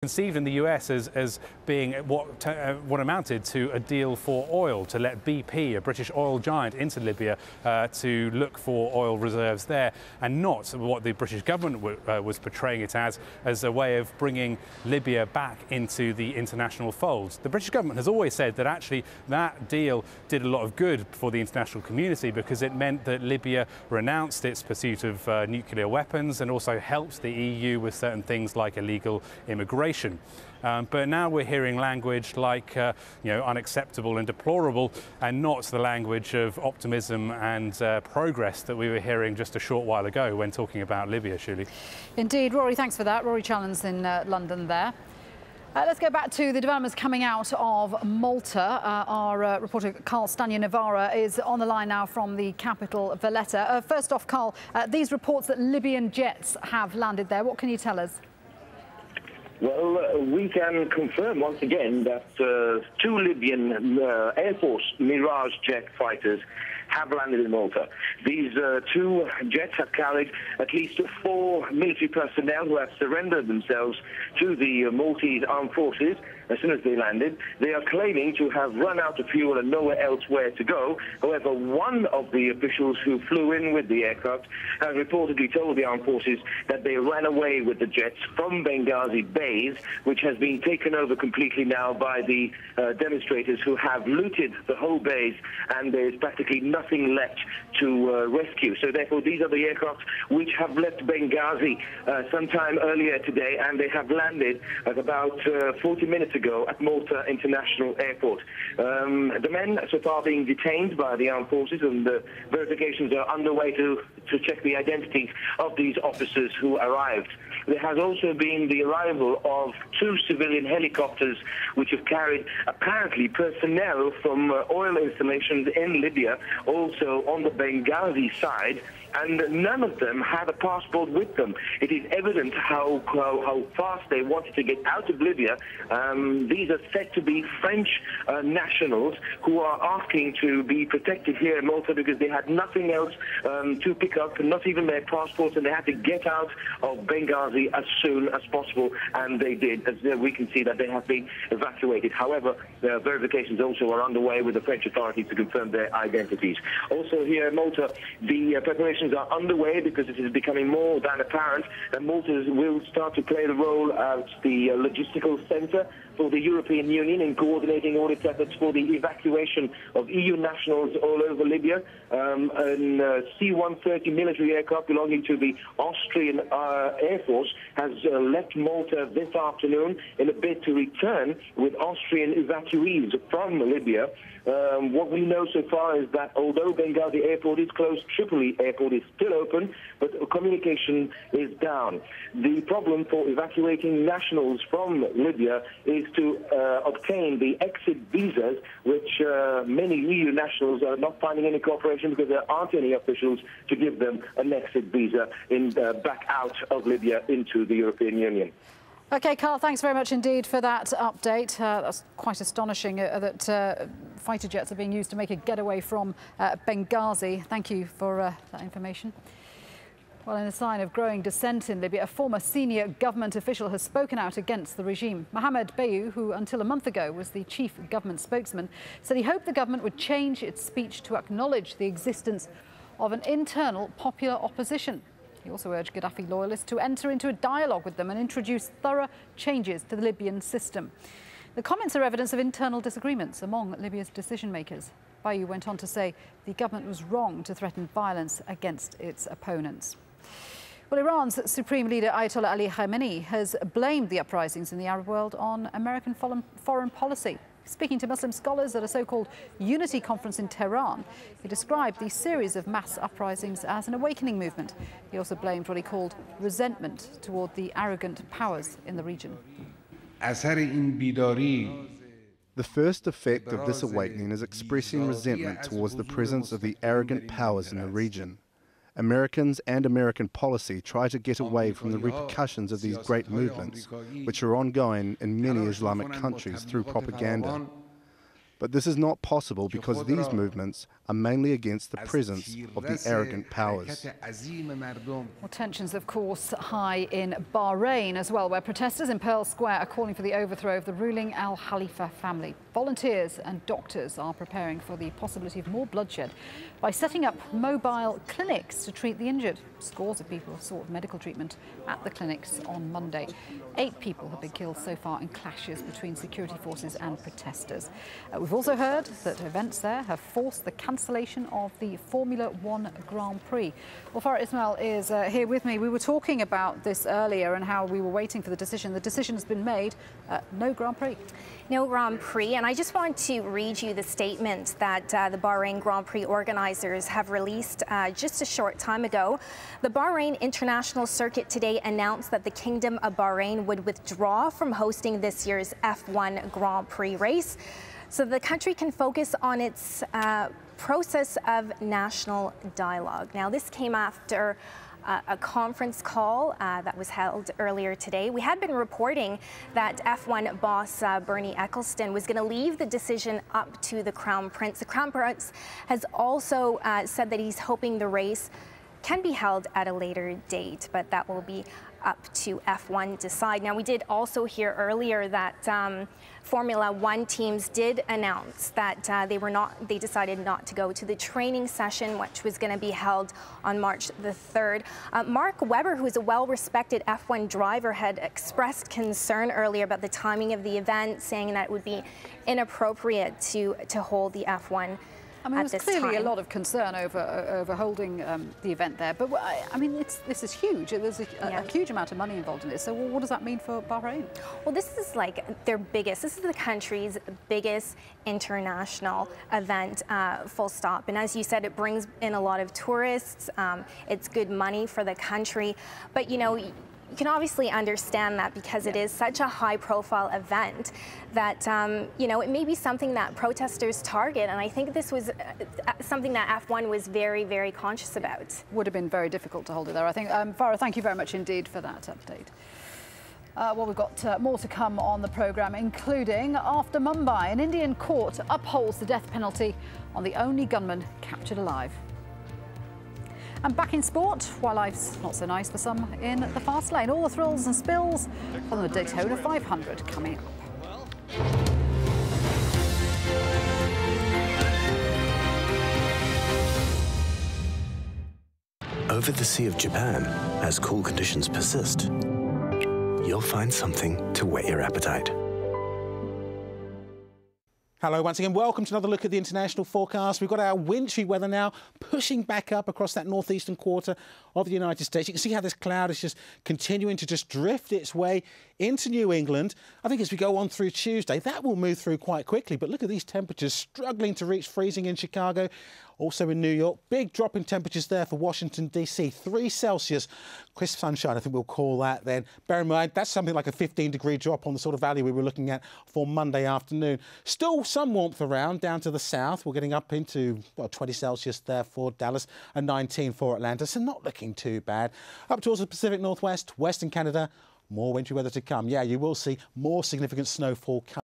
Conceived in the US as being what amounted to a deal for oil, to let BP, a British oil giant, into Libya to look for oil reserves there, and not what the British government was portraying it as a way of bringing Libya back into the international fold. The British government has always said that actually that deal did a lot of good for the international community because it meant that Libya renounced its pursuit of nuclear weapons and also helped the EU with certain things like illegal immigration. But now we're hearing language like unacceptable and deplorable, and not the language of optimism and progress that we were hearing just a short while ago when talking about Libya, Shuli. Indeed, Rory, thanks for that. Rory Challens in London there. Let's go back to the developments coming out of Malta. Our reporter Carl Stania-Navarra is on the line now from the capital, Valletta. First off, Carl, these reports that Libyan jets have landed there, what can you tell us? Well, we can confirm once again that two Libyan Air Force Mirage jet fighters have landed in Malta. These two jets have carried at least 4 military personnel who have surrendered themselves to the Maltese armed forces as soon as they landed. They are claiming to have run out of fuel and nowhere else where to go. However, one of the officials who flew in with the aircraft has reportedly told the armed forces that they ran away with the jets from Benghazi base, which has been taken over completely now by the demonstrators who have looted the whole base, and there is practically nothing left to rescue. So therefore, these are the aircraft which have left Benghazi sometime earlier today, and they have landed at about 40 minutes ago at Malta International Airport. The men so far being detained by the armed forces, and the verifications are underway to check the identities of these officers who arrived. There has also been the arrival of 2 civilian helicopters which have carried apparently personnel from oil installations in Libya, also on the Benghazi side, and none of them had a passport with them. It is evident how fast they wanted to get out of Libya. These are said to be French nationals who are asking to be protected here in Malta because they had nothing else to pick up, not even their passports, and they had to get out of Benghazi as soon as possible, and they did. As we can see that they have been evacuated. However, verifications also are underway with the French authorities to confirm their identities. Also here in Malta, the preparations are underway because it is becoming more than apparent that Malta will start to play the role as the logistical center for the European Union in coordinating all its efforts for the evacuation of EU nationals all over Libya. A C-130 military aircraft belonging to the Austrian Air Force has left Malta this afternoon in a bid to return with Austrian evacuees from Libya. What we know so far is that although Benghazi airport is closed, Tripoli airport is still open, but communication is down. The problem for evacuating nationals from Libya is to obtain the exit visas, which many EU nationals are not finding any cooperation because there aren't any officials to give them an exit visa back out of Libya into the European Union. OK, Carl, thanks very much indeed for that update. That's quite astonishing that fighter jets are being used to make a getaway from Benghazi. Thank you for that information. Well, in a sign of growing dissent in Libya, a former senior government official has spoken out against the regime. Mohamed Bayou, who until a month ago was the chief government spokesman, said he hoped the government would change its speech to acknowledge the existence of an internal popular opposition. He also urged Gaddafi loyalists to enter into a dialogue with them and introduce thorough changes to the Libyan system. The comments are evidence of internal disagreements among Libya's decision-makers. Bayou went on to say the government was wrong to threaten violence against its opponents. Well, Iran's Supreme Leader Ayatollah Ali Khamenei has blamed the uprisings in the Arab world on American foreign policy. Speaking to Muslim scholars at a so-called unity conference in Tehran, he described the series of mass uprisings as an awakening movement. He also blamed what he called resentment toward the arrogant powers in the region. The first effect of this awakening is expressing resentment towards the presence of the arrogant powers in the region. Americans and American policy try to get away from the repercussions of these great movements, which are ongoing in many Islamic countries through propaganda. But this is not possible because these movements are mainly against the presence of the arrogant powers. Well, tensions, of course, high in Bahrain as well, where protesters in Pearl Square are calling for the overthrow of the ruling Al Khalifa family. Volunteers and doctors are preparing for the possibility of more bloodshed by setting up mobile clinics to treat the injured. Scores of people have sought medical treatment at the clinics on Monday. 8 people have been killed so far in clashes between security forces and protesters. We've also heard that events there have forced the cancellation of the Formula One Grand Prix. Well, Farah Ismail is here with me. We were talking about this earlier and how we were waiting for the decision. The decision has been made. No Grand Prix. No Grand Prix. And I just want to read you the statement that the Bahrain Grand Prix organizers have released just a short time ago. The Bahrain International Circuit today announced that the Kingdom of Bahrain would withdraw from hosting this year's F1 Grand Prix race, so the country can focus on its process of national dialogue. Now, this came after a conference call that was held earlier today. We had been reporting that F1 boss Bernie Ecclestone was going to leave the decision up to the Crown Prince. The Crown Prince has also said that he's hoping the race can be held at a later date, but that will be up to F1 decide. Now, we did also hear earlier that Formula One teams did announce that they decided not to go to the training session, which was going to be held on March the 3rd. Mark Webber, who is a well-respected F1 driver, had expressed concern earlier about the timing of the event, saying that it would be inappropriate to hold the F1. I mean, there's clearly a lot of concern over holding the event there, but I mean, this is huge. There's a huge amount of money involved in this. So what does that mean for Bahrain? Well, this is like their biggest. This is the country's biggest international event, full stop. And as you said, it brings in a lot of tourists. It's good money for the country, but you know, you can obviously understand that because it is such a high-profile event that, you know, it may be something that protesters target. And I think this was something that F1 was very, very conscious about. Would have been very difficult to hold it there, I think. Farah, thank you very much indeed for that update. Well, we've got more to come on the programme, including after Mumbai, an Indian court upholds the death penalty on the only gunman captured alive. And back in sport, while life's not so nice for some in the fast lane. All the thrills and spills on the Daytona 500 coming up. Over the Sea of Japan, as cool conditions persist, you'll find something to whet your appetite. Hello once again, welcome to another look at the international forecast. We've got our wintry weather now pushing back up across that northeastern quarter of the United States. You can see how this cloud is just continuing to just drift its way into New England. I think as we go on through Tuesday, that will move through quite quickly. But look at these temperatures struggling to reach freezing in Chicago, also in New York. Big drop in temperatures there for Washington, D.C. 3 Celsius. Crisp sunshine, I think we'll call that then. Bear in mind, that's something like a 15-degree drop on the sort of value we were looking at for Monday afternoon. Still some warmth around down to the south. We're getting up into 20 Celsius there for Dallas and 19 for Atlanta, so not looking too bad. Up towards the Pacific Northwest, Western Canada, more wintry weather to come. Yeah, you will see more significant snowfall coming.